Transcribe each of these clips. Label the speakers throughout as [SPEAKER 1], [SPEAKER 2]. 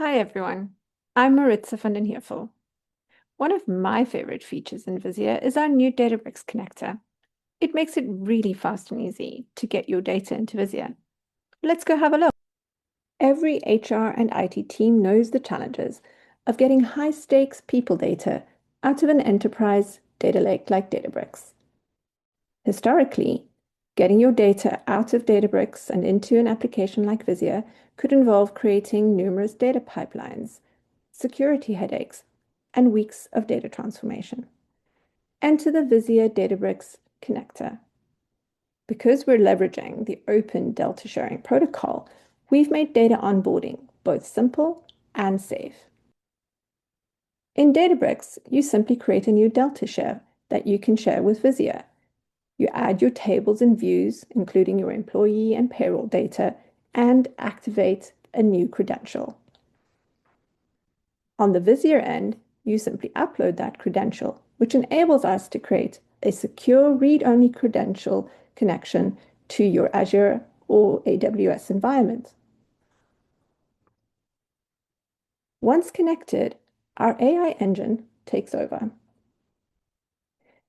[SPEAKER 1] Hi everyone, I'm Maritza van den Heervel. One of my favorite features in Visier is our new Databricks connector. It makes it really fast and easy to get your data into Visier. Let's go have a look. Every HR and IT team knows the challenges of getting high-stakes people data out of an enterprise data lake like Databricks. Historically, getting your data out of Databricks and into an application like Visier could involve creating numerous data pipelines, security headaches, and weeks of data transformation. Enter the Visier Databricks connector. Because we're leveraging the open Delta sharing protocol, we've made data onboarding both simple and safe. In Databricks, you simply create a new Delta share that you can share with Visier. You add your tables and views, including your employee and payroll data, and activate a new credential. On the Visier end, you simply upload that credential, which enables us to create a secure read-only credential connection to your Azure or AWS environment. Once connected, our AI engine takes over.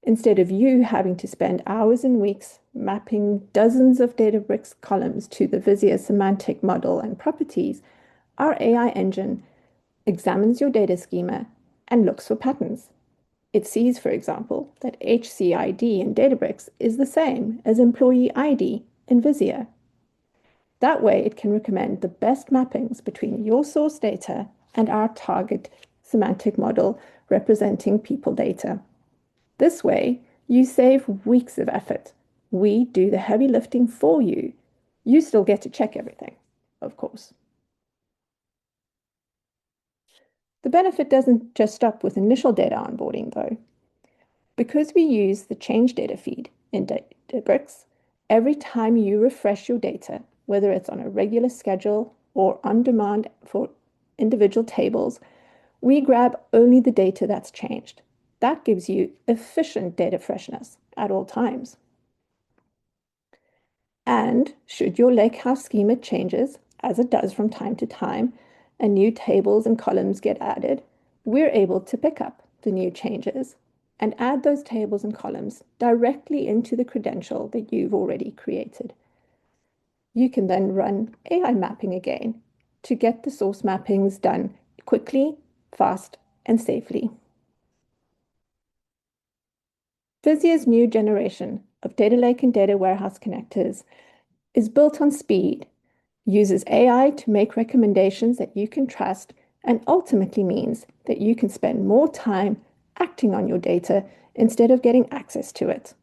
[SPEAKER 1] Instead of you having to spend hours and weeks mapping dozens of Databricks columns to the Visier semantic model and properties, our AI engine examines your data schema and looks for patterns. It sees, for example, that HCID in Databricks is the same as employee ID in Visier. That way, it can recommend the best mappings between your source data and our target semantic model representing people data. This way, you save weeks of effort. We do the heavy lifting for you. You still get to check everything, of course. The benefit doesn't just stop with initial data onboarding, though. Because we use the change data feed in Databricks, every time you refresh your data, whether it's on a regular schedule or on demand for individual tables, we grab only the data that's changed. That gives you efficient data freshness at all times. And should your lakehouse schema changes, as it does from time to time, and new tables and columns get added, we're able to pick up the new changes and add those tables and columns directly into the credential that you've already created. You can then run AI mapping again to get the source mappings done quickly, fast, and safely. Visier's new generation of data lake and data warehouse connectors is built on speed, uses AI to make recommendations that you can trust, and ultimately means that you can spend more time acting on your data instead of getting access to it.